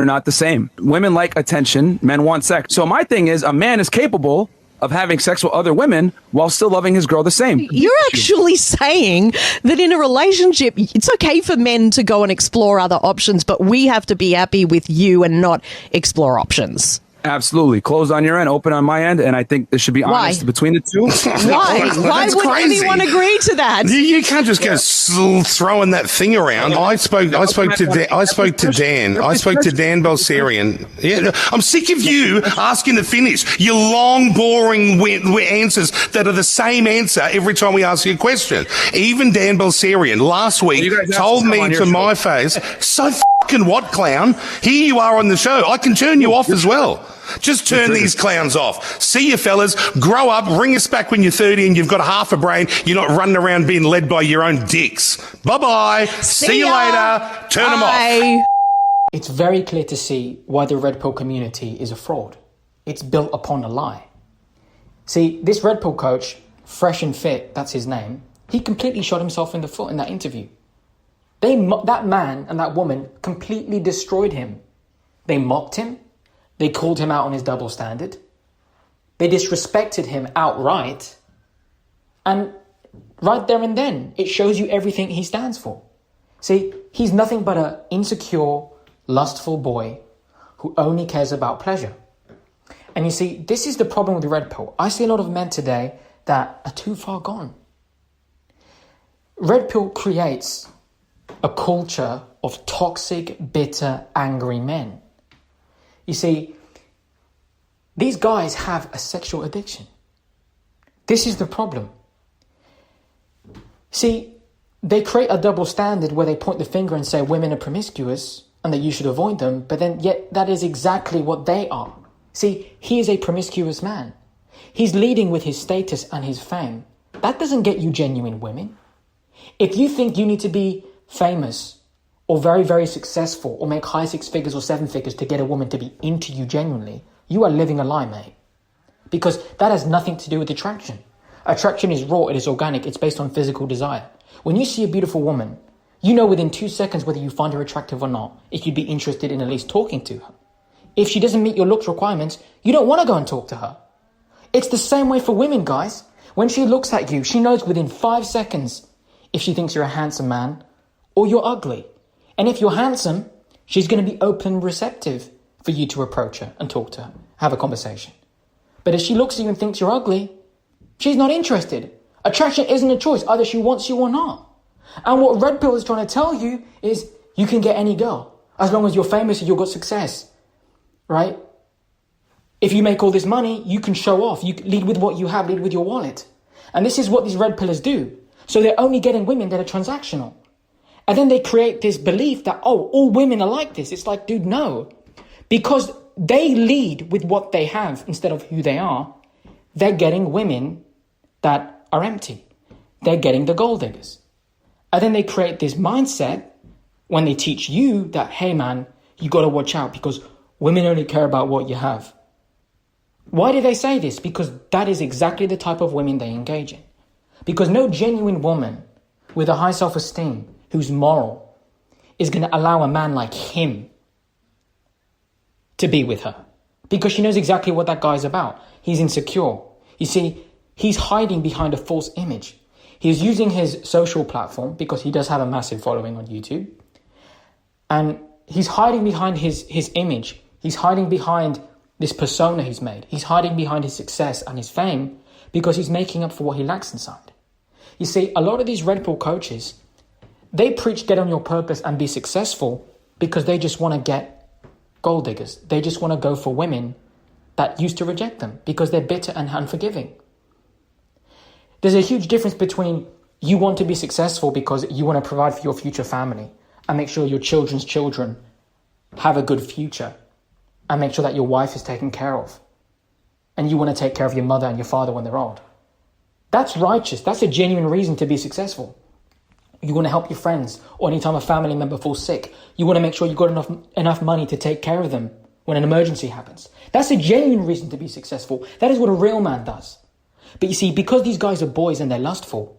are not the same. Women like attention, men want sex. So my thing is, a man is capable of having sex with other women while still loving his girl the same. You're actually saying that in a relationship, it's okay for men to go and explore other options, but we have to be happy with you and not explore options. Absolutely. Closed on your end, open on my end, and I think there should be honest between the two. Why? Why would anyone agree to that? You can't just go throwing that thing around. I spoke to Dan Balserian. Yeah, I'm sick of you asking to finish your long, boring answers that are the same answer every time we ask you a question. Even Dan Balserian last week told me to my face, "So fucking what, clown? Here you are on the show. I can turn you off as well." Just turn these clowns off. See you fellas, grow up, ring us back when you're 30 and you've got half a brain. You're not running around being led by your own dicks. Bye-bye. See you later. Turn them off. It's very clear to see why the Red Pill community is a fraud. It's built upon a lie. See, this Red Pill coach, Fresh and Fit, that's his name, he completely shot himself in the foot in that interview. That man and that woman completely destroyed him. They mocked him. They called him out on his double standard. They disrespected him outright. And right there and then, it shows you everything he stands for. See, he's nothing but an insecure, lustful boy who only cares about pleasure. And you see, this is the problem with the Red Pill. I see a lot of men today that are too far gone. Red Pill creates a culture of toxic, bitter, angry men. You see, these guys have a sexual addiction. This is the problem. See, they create a double standard where they point the finger and say women are promiscuous and that you should avoid them, but then yet that is exactly what they are. See, he is a promiscuous man. He's leading with his status and his fame. That doesn't get you genuine women. If you think you need to be famous or very, very successful or make high 6 figures or 7 figures to get a woman to be into you genuinely, you are living a lie, mate. Because that has nothing to do with attraction. Attraction is raw, it is organic, it's based on physical desire. When you see a beautiful woman, you know within 2 seconds whether you find her attractive or not, if you'd be interested in at least talking to her. If she doesn't meet your looks requirements, you don't want to go and talk to her. It's the same way for women, guys. When she looks at you, she knows within 5 seconds if she thinks you're a handsome man or you're ugly. And if you're handsome, she's going to be open and receptive for you to approach her and talk to her, have a conversation. But if she looks at you and thinks you're ugly, she's not interested. Attraction isn't a choice. Either she wants you or not. And what Red Pill is trying to tell you is you can get any girl as long as you're famous and you've got success, right? If you make all this money, you can show off. You lead with what you have, lead with your wallet. And this is what these Red Pillers do. So they're only getting women that are transactional. And then they create this belief that, oh, all women are like this. It's like, dude, no. Because they lead with what they have instead of who they are, they're getting women that are empty. They're getting the gold diggers. And then they create this mindset when they teach you that, hey, man, you got to watch out because women only care about what you have. Why do they say this? Because that is exactly the type of women they engage in. Because no genuine woman with a high self-esteem who's moral is going to allow a man like him to be with her. Because she knows exactly what that guy's about. He's insecure. You see, he's hiding behind a false image. He's using his social platform because he does have a massive following on YouTube. And he's hiding behind his image. He's hiding behind this persona he's made. He's hiding behind his success and his fame because he's making up for what he lacks inside. You see, a lot of these Red Pill coaches, they preach get on your purpose and be successful because they just want to get gold diggers. They just want to go for women that used to reject them because they're bitter and unforgiving. There's a huge difference between you want to be successful because you want to provide for your future family and make sure your children's children have a good future and make sure that your wife is taken care of. And you want to take care of your mother and your father when they're old. That's righteous. That's a genuine reason to be successful. You want to help your friends, or anytime a family member falls sick, you want to make sure you've got enough money to take care of them when an emergency happens. That's a genuine reason to be successful. That is what a real man does. But you see, because these guys are boys and they're lustful,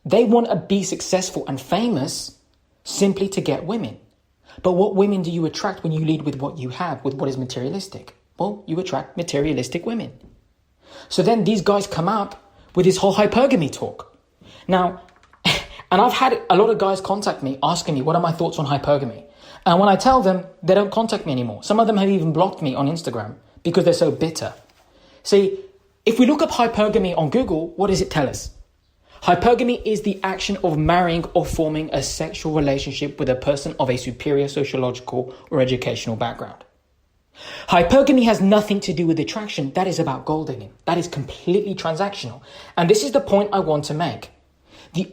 they want to be successful and famous simply to get women. But what women do you attract when you lead with what you have, with what is materialistic? Well, you attract materialistic women. So then these guys come up with this whole hypergamy talk. Now, and I've had a lot of guys contact me asking me, what are my thoughts on hypergamy? And when I tell them, they don't contact me anymore. Some of them have even blocked me on Instagram because they're so bitter. See, if we look up hypergamy on Google, what does it tell us? Hypergamy is the action of marrying or forming a sexual relationship with a person of a superior sociological or educational background. Hypergamy has nothing to do with attraction. That is about gold digging. That is completely transactional. And this is the point I want to make. The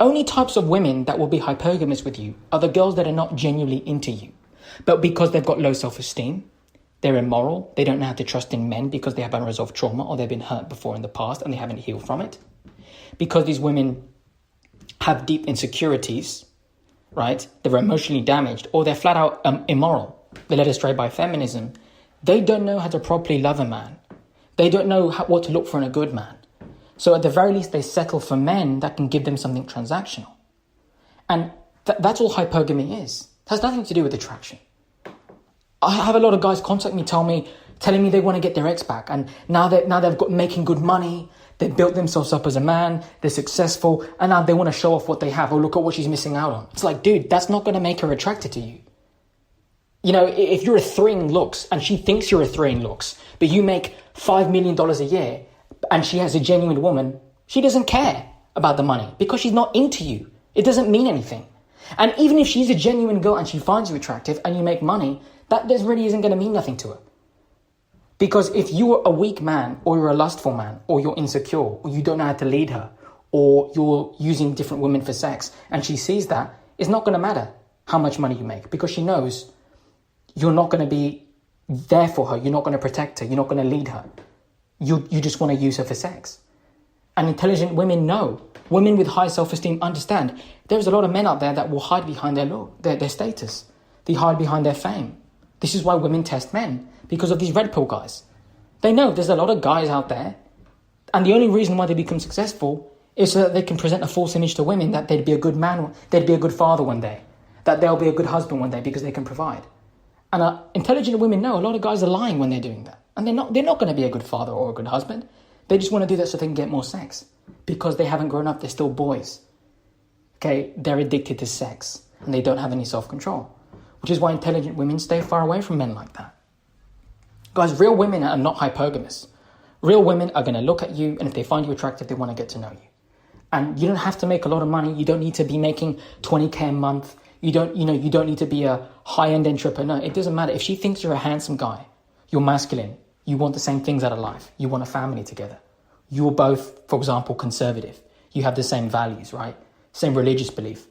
only types of women that will be hypergamous with you are the girls that are not genuinely into you, but because they've got low self-esteem, they're immoral, they don't know how to trust in men because they have unresolved trauma or they've been hurt before in the past and they haven't healed from it. Because these women have deep insecurities, right? They're emotionally damaged or they're flat out immoral. They're led astray by feminism. They don't know how to properly love a man. They don't know what to look for in a good man. So at the very least, they settle for men that can give them something transactional. And that's all hypergamy is. It has nothing to do with attraction. I have a lot of guys contact me, telling me they want to get their ex back. And now they've got making good money. They built themselves up as a man. They're successful. And now they want to show off what they have. Oh, look at what she's missing out on. It's like, dude, that's not going to make her attracted to you. You know, if you're a 3 in looks and she thinks you're a 3 in looks, but you make $5 million a year and she has a genuine woman, she doesn't care about the money because she's not into you. It doesn't mean anything. And even if she's a genuine girl and she finds you attractive and you make money, that really isn't going to mean nothing to her. Because if you're a weak man or you're a lustful man or you're insecure or you don't know how to lead her or you're using different women for sex and she sees that, it's not going to matter how much money you make because she knows you're not going to be there for her. You're not going to protect her. You're not going to lead her. You just want to use her for sex. And intelligent women know. Women with high self-esteem understand. There's a lot of men out there that will hide behind their status. They hide behind their fame. This is why women test men, because of these red pill guys. They know there's a lot of guys out there, and the only reason why they become successful is so that they can present a false image to women that they'd be a good man, they'd be a good father one day, that they'll be a good husband one day because they can provide. And intelligent women know a lot of guys are lying when they're doing that. And they're not going to be a good father or a good husband. They just want to do that so they can get more sex. Because they haven't grown up, they're still boys. Okay, they're addicted to sex. And they don't have any self-control. Which is why intelligent women stay far away from men like that. Guys, real women are not hypergamous. Real women are going to look at you, and if they find you attractive, they want to get to know you. And you don't have to make a lot of money. You don't need to be making 20K a month. You don't need to be a high-end entrepreneur. It doesn't matter. If she thinks you're a handsome guy, you're masculine, you want the same things out of life, you want a family together, you're both, for example, conservative, you have the same values, right? Same religious belief.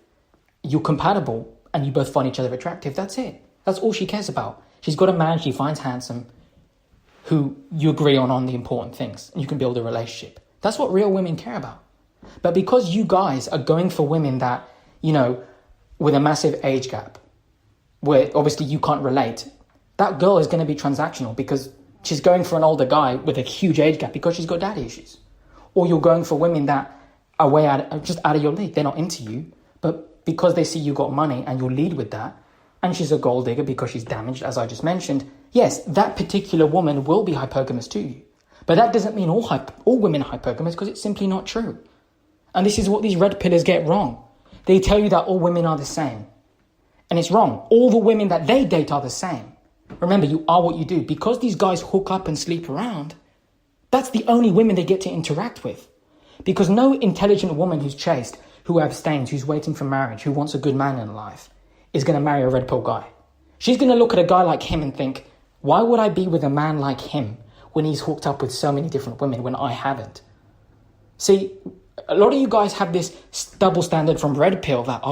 You're compatible and you both find each other attractive. That's it. That's all she cares about. She's got a man she finds handsome who you agree on the important things, and you can build a relationship. That's what real women care about. But because you guys are going for women that, with a massive age gap, where obviously you can't relate, that girl is going to be transactional because she's going for an older guy with a huge age gap because she's got daddy issues. Or you're going for women that are just out of your league. They're not into you, but because they see you got money and you lead with that, and she's a gold digger because she's damaged, as I just mentioned, yes, that particular woman will be hypergamous to you. But that doesn't mean all women are hypergamous because it's simply not true. And this is what these red pillars get wrong. They tell you that all women are the same. And it's wrong. All the women that they date are the same. Remember, you are what you do. Because these guys hook up and sleep around, that's the only women they get to interact with. Because no intelligent woman who's chaste, who abstains, who's waiting for marriage, who wants a good man in life, is going to marry a red pill guy. She's going to look at a guy like him and think, why would I be with a man like him when he's hooked up with so many different women when I haven't? See, a lot of you guys have this double standard from red pill that,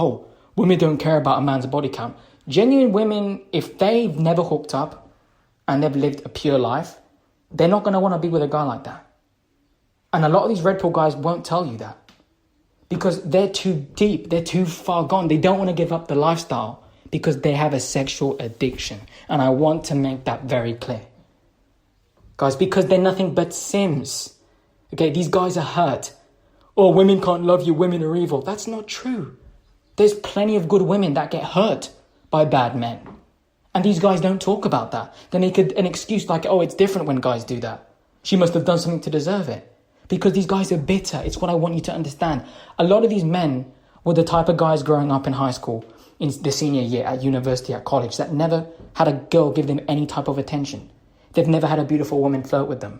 women don't care about a man's body count. Genuine women, if they've never hooked up and they've lived a pure life, they're not going to want to be with a guy like that. And a lot of these red pill guys won't tell you that because they're too deep. They're too far gone. They don't want to give up the lifestyle because they have a sexual addiction. And I want to make that very clear. Guys, because they're nothing but Sims. Okay, these guys are hurt. Oh, women can't love you. Women are evil. That's not true. There's plenty of good women that get hurt by bad men. And these guys don't talk about that. They make an excuse like, oh, it's different when guys do that. She must have done something to deserve it. Because these guys are bitter. It's what I want you to understand. A lot of these men were the type of guys growing up in high school, in the senior year, at university, at college, that never had a girl give them any type of attention. They've never had a beautiful woman flirt with them.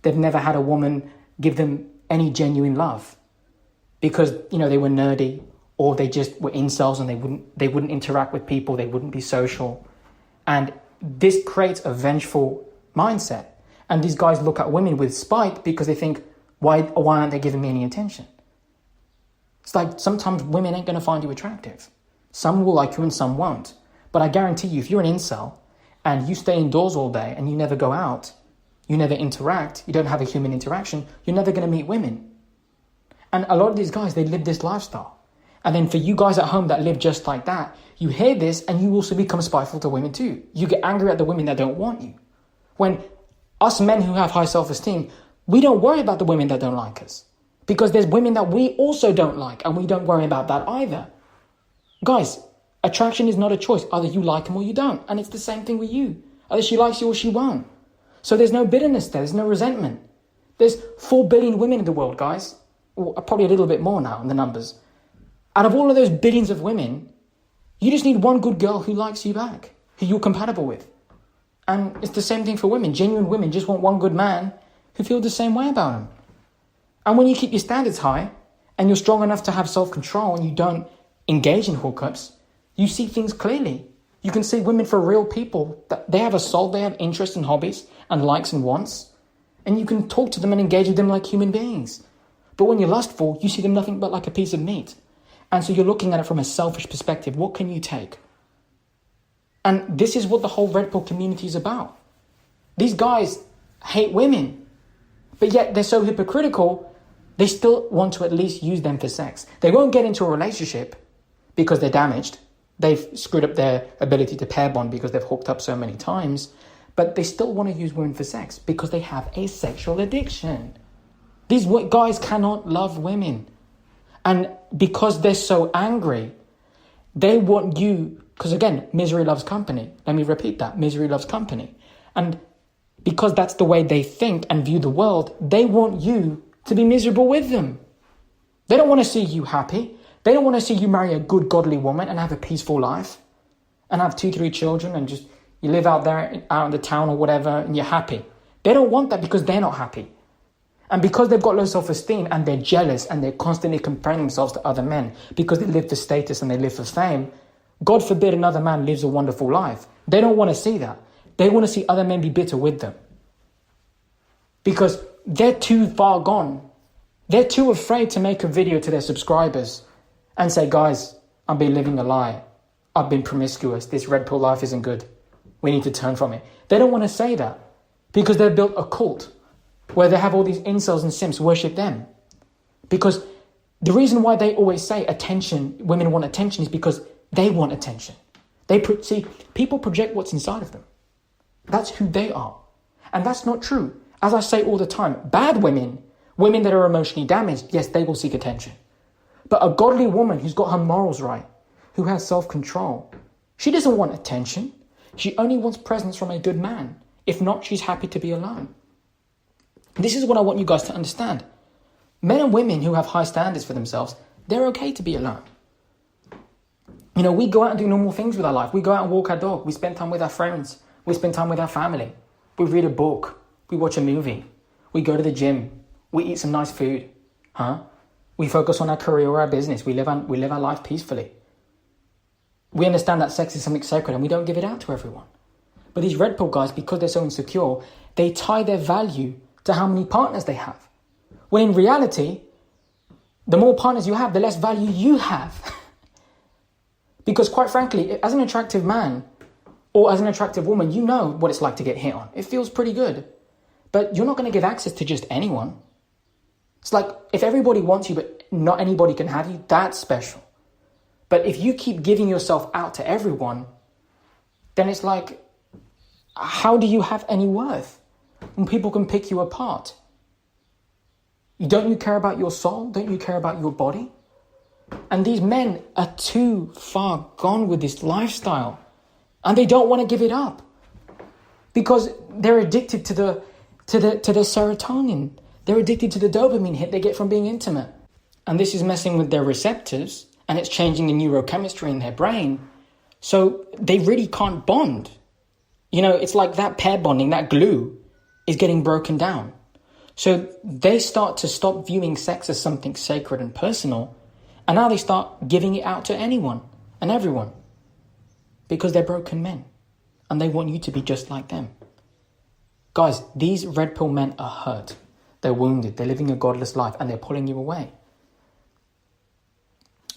They've never had a woman give them any genuine love. Because, they were nerdy, or they just were incels and they wouldn't interact with people, they wouldn't be social. And this creates a vengeful mindset. And these guys look at women with spite because they think, why aren't they giving me any attention? It's like sometimes women ain't going to find you attractive. Some will like you and some won't. But I guarantee you, if you're an incel and you stay indoors all day and you never go out, you never interact, you don't have a human interaction, you're never going to meet women. And a lot of these guys, they live this lifestyle. And then for you guys at home that live just like that, you hear this and you also become spiteful to women too. You get angry at the women that don't want you. When us men who have high self-esteem, we don't worry about the women that don't like us. Because there's women that we also don't like and we don't worry about that either. Guys, attraction is not a choice. Either you like them or you don't. And it's the same thing with you. Either she likes you or she won't. So there's no bitterness there. There's no resentment. There's 4 billion women in the world, guys. Or probably a little bit more now in the numbers. Out of all of those billions of women, you just need one good girl who likes you back, who you're compatible with. And it's the same thing for women. Genuine women just want one good man who feels the same way about them. And when you keep your standards high and you're strong enough to have self-control and you don't engage in hookups, you see things clearly. You can see women for real people. That they have a soul, they have interests and hobbies and likes and wants. And you can talk to them and engage with them like human beings. But when you're lustful, you see them nothing but like a piece of meat. And so you're looking at it from a selfish perspective. What can you take? And this is what the whole Red Pill community is about. These guys hate women, but yet they're so hypocritical, they still want to at least use them for sex. They won't get into a relationship because they're damaged. They've screwed up their ability to pair bond because they've hooked up so many times, but they still want to use women for sex because they have a sexual addiction. These guys cannot love women. And because they're so angry, they want you, because again, misery loves company. Let me repeat that. Misery loves company. And because that's the way they think and view the world, they want you to be miserable with them. They don't want to see you happy. They don't want to see you marry a good, godly woman and have a peaceful life and have 2-3 children and just you live out there, out in the town or whatever, and you're happy. They don't want that because they're not happy. And because they've got low self-esteem and they're jealous and they're constantly comparing themselves to other men because they live for status and they live for fame, God forbid another man lives a wonderful life. They don't want to see that. They want to see other men be bitter with them. Because they're too far gone. They're too afraid to make a video to their subscribers and say, guys, I've been living a lie. I've been promiscuous. This red pill life isn't good. We need to turn from it. They don't want to say that because they've built a cult where they have all these incels and simps worship them. Because the reason why they always say attention, women want attention, is because they want attention. See, people project what's inside of them. That's who they are. And that's not true. As I say all the time, bad women, women that are emotionally damaged, yes, they will seek attention. But a godly woman who's got her morals right, who has self-control, she doesn't want attention. She only wants presence from a good man. If not, she's happy to be alone. This is what I want you guys to understand. Men and women who have high standards for themselves, they're okay to be alone. You know, we go out and do normal things with our life. We go out and walk our dog. We spend time with our friends. We spend time with our family. We read a book. We watch a movie. We go to the gym. We eat some nice food. We focus on our career or our business. We live our life peacefully. We understand that sex is something sacred and we don't give it out to everyone. But these red pill guys, because they're so insecure, they tie their value to how many partners they have. When in reality, the more partners you have, the less value you have. Because quite frankly, as an attractive man or as an attractive woman, you know what it's like to get hit on. It feels pretty good. But you're not going to give access to just anyone. It's like if everybody wants you, but not anybody can have you, that's special. But if you keep giving yourself out to everyone, then it's like, how do you have any worth when people can pick you apart? Don't you care about your soul? Don't you care about your body? And these men are too far gone with this lifestyle. And they don't want to give it up. Because they're addicted to the serotonin. They're addicted to the dopamine hit they get from being intimate. And this is messing with their receptors, and it's changing the neurochemistry in their brain. So they really can't bond. You know, it's like that pair bonding, that glue is getting broken down. So they start to stop viewing sex as something sacred and personal. And now they start giving it out to anyone and everyone. Because they're broken men. And they want you to be just like them. Guys, these red pill men are hurt. They're wounded. They're living a godless life. And they're pulling you away.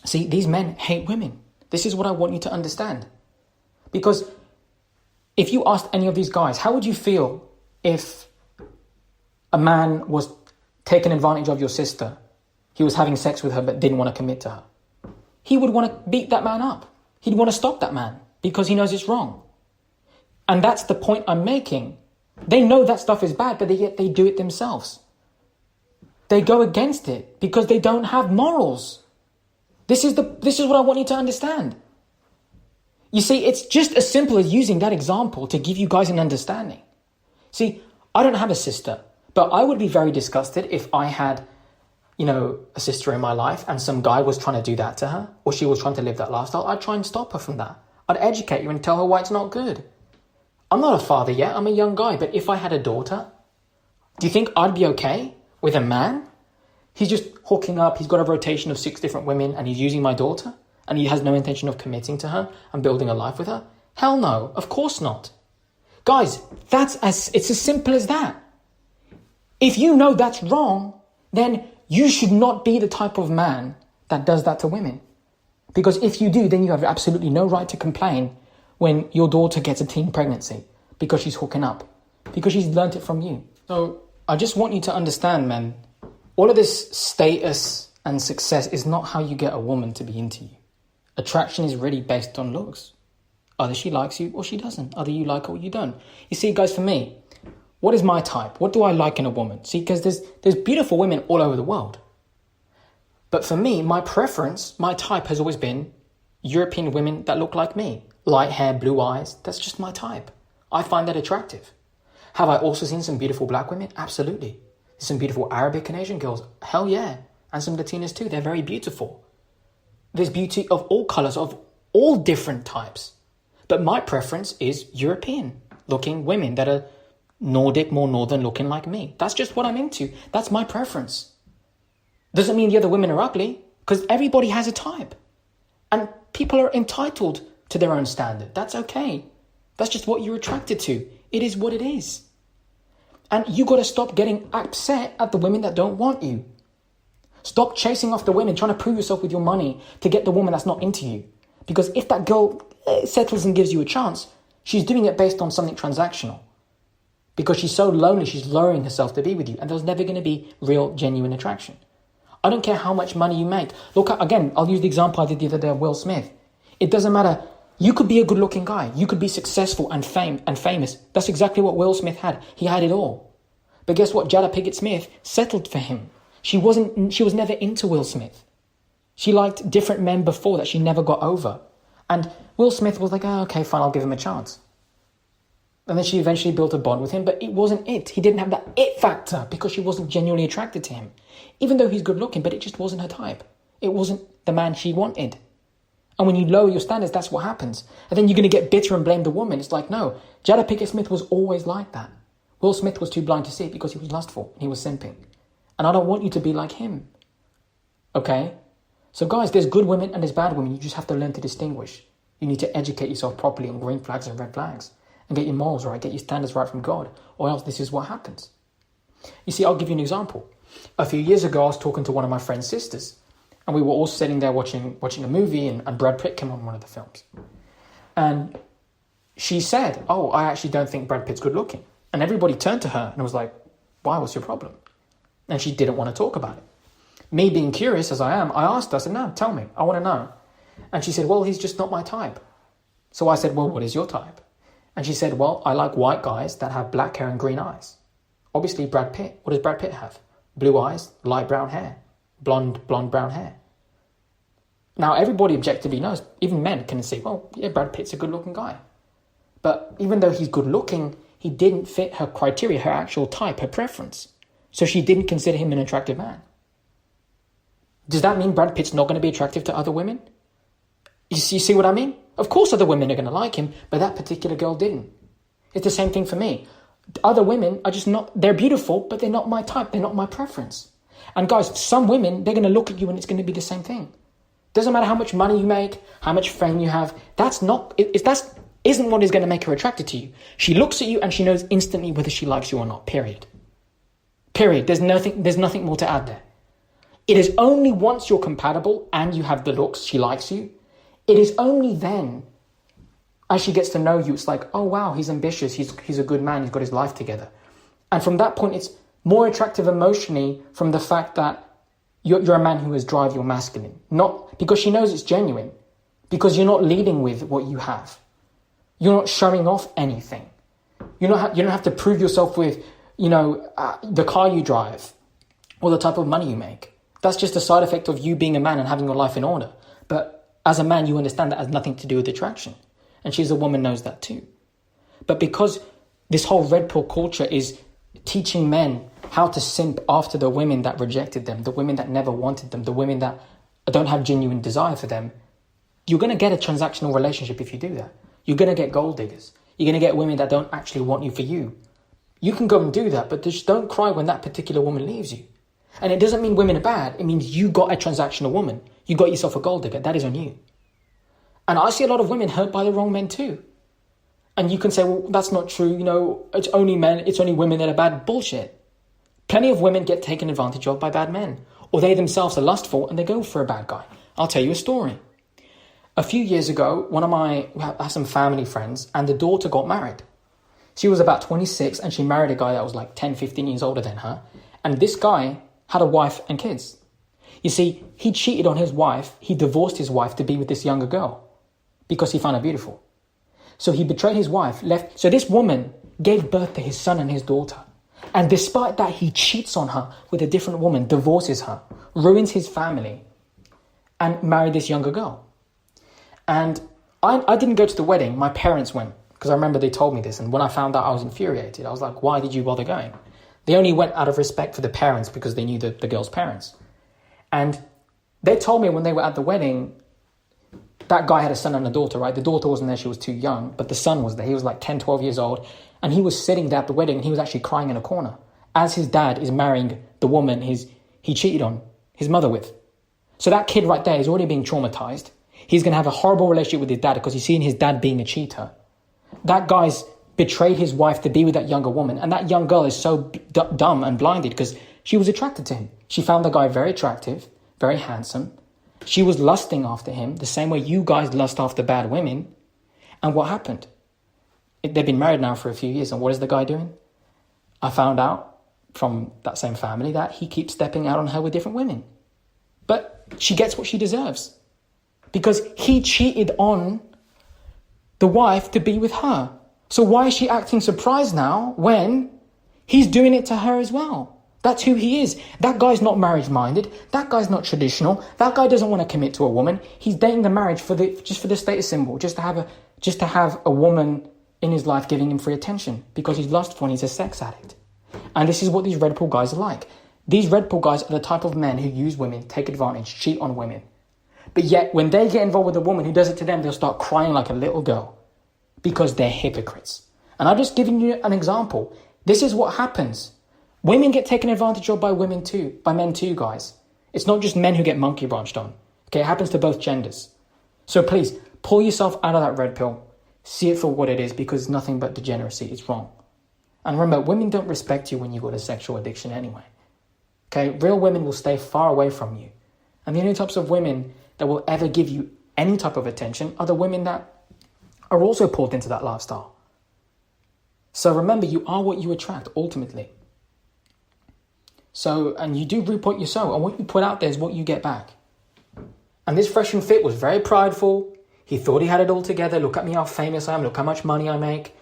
See, these men hate women. This is what I want you to understand. Because if you asked any of these guys, how would you feel if a man was taking advantage of your sister? He was having sex with her but didn't want to commit to her. He would want to beat that man up. He'd want to stop that man because he knows it's wrong. And that's the point I'm making. They know that stuff is bad, but yet they do it themselves. They go against it because they don't have morals. This is what I want you to understand. You see, it's just as simple as using that example to give you guys an understanding. See, I don't have a sister, but I would be very disgusted if I had, a sister in my life and some guy was trying to do that to her, or she was trying to live that lifestyle. I'd try and stop her from that. I'd educate her and tell her why it's not good. I'm not a father yet, I'm a young guy, but if I had a daughter, do you think I'd be okay with a man? He's just hooking up, he's got a rotation of 6 different women and he's using my daughter and he has no intention of committing to her and building a life with her? Hell no, of course not. Guys, it's as simple as that. If you know that's wrong, then you should not be the type of man that does that to women. Because if you do, then you have absolutely no right to complain when your daughter gets a teen pregnancy because she's hooking up, because she's learnt it from you. So I just want you to understand, man, all of this status and success is not how you get a woman to be into you. Attraction is really based on looks. Either she likes you or she doesn't. Either you like her or you don't. You see, guys, for me, what is my type? What do I like in a woman? See, because there's beautiful women all over the world. But for me, my preference, my type has always been European women that look like me. Light hair, blue eyes, that's just my type. I find that attractive. Have I also seen some beautiful black women? Absolutely. Some beautiful Arabic and Asian girls? Hell yeah. And some Latinas too. They're very beautiful. There's beauty of all colours, of all different types. But my preference is European looking women that are Nordic, more northern looking like me. That's just what I'm into. That's my preference. Doesn't mean the other women are ugly, because everybody has a type. And people are entitled to their own standard. That's okay. That's just what you're attracted to. It is what it is. And you got to stop getting upset at the women that don't want you. Stop chasing after women, trying to prove yourself with your money to get the woman that's not into you. Because if that girl settles and gives you a chance, she's doing it based on something transactional. Because she's so lonely, she's lowering herself to be with you. And there's never going to be real, genuine attraction. I don't care how much money you make. Look, again, I'll use the example I did the other day of Will Smith. It doesn't matter. You could be a good-looking guy. You could be successful and famous. That's exactly what Will Smith had. He had it all. But guess what? Jada Pinkett Smith settled for him. She was never into Will Smith. She liked different men before that she never got over. And Will Smith was like, oh, okay, fine, I'll give him a chance. And then she eventually built a bond with him, but it wasn't it. He didn't have that it factor because she wasn't genuinely attracted to him. Even though he's good looking, but it just wasn't her type. It wasn't the man she wanted. And when you lower your standards, that's what happens. And then you're going to get bitter and blame the woman. It's like, no, Jada Pinkett Smith was always like that. Will Smith was too blind to see it because he was lustful and he was simping. And I don't want you to be like him. Okay? So guys, there's good women and there's bad women. You just have to learn to distinguish. You need to educate yourself properly on green flags and red flags. And get your morals right, get your standards right from God. Or else this is what happens. You see, I'll give you an example. A few years ago, I was talking to one of my friend's sisters. And we were all sitting there watching a movie and Brad Pitt came on one of the films. And she said, oh, I actually don't think Brad Pitt's good looking. And everybody turned to her and was like, why, what's your problem? And she didn't want to talk about it. Me being curious as I am, I asked her, I said, no, tell me, I want to know. And she said, well, he's just not my type. So I said, well, what is your type? And she said, well, I like white guys that have black hair and green eyes. Obviously, Brad Pitt. What does Brad Pitt have? Blue eyes, light brown hair, blonde brown hair. Now, everybody objectively knows, even men can say, well, yeah, Brad Pitt's a good-looking guy. But even though he's good-looking, he didn't fit her criteria, her actual type, her preference. So she didn't consider him an attractive man. Does that mean Brad Pitt's not going to be attractive to other women? You see what I mean? Of course other women are going to like him, but that particular girl didn't. It's the same thing for me. Other women are just not, they're beautiful, but they're not my type. They're not my preference. And guys, some women, they're going to look at you and it's going to be the same thing. Doesn't matter how much money you make, how much fame you have. That's not, isn't what is going to make her attracted to you. She looks at you and she knows instantly whether she likes you or not, period. Period. There's nothing more to add there. It is only once you're compatible and you have the looks, she likes you. It is only then, as she gets to know you, it's like, oh wow, he's ambitious, he's a good man, he's got his life together. And from that point, it's more attractive emotionally from the fact that you're a man who has drive, you're masculine. Not because she knows it's genuine, because you're not leading with what you have. You're not showing off anything. You don't have to prove yourself with, the car you drive or the type of money you make. That's just a side effect of you being a man and having your life in order. But as a man, you understand that has nothing to do with attraction. And she's a woman, knows that too. But because this whole red pill culture is teaching men how to simp after the women that rejected them, the women that never wanted them, the women that don't have genuine desire for them, you're going to get a transactional relationship if you do that. You're going to get gold diggers. You're going to get women that don't actually want you for you. You can go and do that, but just don't cry when that particular woman leaves you. And it doesn't mean women are bad. It means you got a transactional woman. You got yourself a gold digger. That is on you. And I see a lot of women hurt by the wrong men too. And you can say, well, that's not true. It's only men, it's only women that are bad. Bullshit. Plenty of women get taken advantage of by bad men. Or they themselves are lustful and they go for a bad guy. I'll tell you a story. A few years ago, I have some family friends and the daughter got married. She was about 26 and she married a guy that was like 10, 15 years older than her. And this guy had a wife and kids. You see, he cheated on his wife. He divorced his wife to be with this younger girl because he found her beautiful. So he betrayed his wife, left. So this woman gave birth to his son and his daughter. And despite that, he cheats on her with a different woman, divorces her, ruins his family, and married this younger girl. And I didn't go to the wedding. My parents went because I remember they told me this. And when I found out, I was infuriated. I was like, why did you bother going? They only went out of respect for the parents because they knew the girl's parents. And they told me when they were at the wedding, that guy had a son and a daughter, right? The daughter wasn't there, she was too young, but the son was there. He was like 10, 12 years old. And he was sitting there at the wedding and he was actually crying in a corner as his dad is marrying the woman he cheated on his mother with. So that kid right there is already being traumatized. He's going to have a horrible relationship with his dad because he's seen his dad being a cheater. That guy's betrayed his wife to be with that younger woman. And that young girl is so dumb and blinded because she was attracted to him. She found the guy very attractive, very handsome. She was lusting after him the same way you guys lust after bad women. And what happened? They've been married now for a few years. And what is the guy doing? I found out from that same family that he keeps stepping out on her with different women. But she gets what she deserves because he cheated on the wife to be with her. So why is she acting surprised now when he's doing it to her as well? That's who he is. That guy's not marriage-minded. That guy's not traditional. That guy doesn't want to commit to a woman. He's dating the marriage just for the status symbol, just to have a woman in his life giving him free attention because he's lustful and he's a sex addict. And this is what these red pill guys are like. These red pill guys are the type of men who use women, take advantage, cheat on women. But yet when they get involved with a woman who does it to them, they'll start crying like a little girl because they're hypocrites. And I'm just giving you an example. This is what happens. Women get taken advantage of by women too, by men too, guys. It's not just men who get monkey branched on. Okay, it happens to both genders. So please, pull yourself out of that red pill. See it for what it is because it's nothing but degeneracy. It's wrong. And remember, women don't respect you when you got a sexual addiction anyway. Okay, real women will stay far away from you. And the only types of women that will ever give you any type of attention are the women that are also pulled into that lifestyle. So remember, you are what you attract ultimately. So, and you do reap what you sow, and what you put out there is what you get back. And this Fresh and Fit was very prideful. He thought he had it all together. Look at me, how famous I am. Look how much money I make.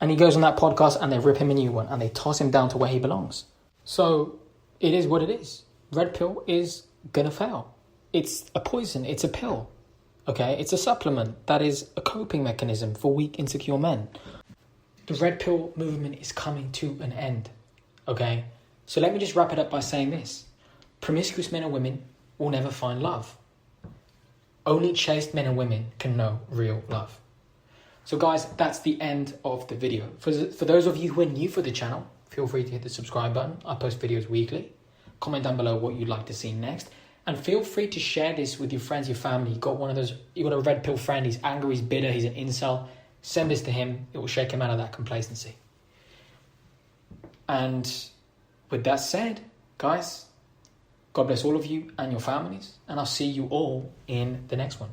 And he goes on that podcast and they rip him a new one and they toss him down to where he belongs. So it is what it is. Red pill is going to fail. It's a poison. It's a pill. Okay? It's a supplement that is a coping mechanism for weak, insecure men. The red pill movement is coming to an end. Okay? So let me just wrap it up by saying this. Promiscuous men and women will never find love. Only chaste men and women can know real love. So guys, that's the end of the video. For those of you who are new for the channel, feel free to hit the subscribe button. I post videos weekly. Comment down below what you'd like to see next. And feel free to share this with your friends, your family. You got a red pill friend, he's angry, he's bitter, he's an incel. Send this to him. It will shake him out of that complacency. And with that said, guys, God bless all of you and your families. And I'll see you all in the next one.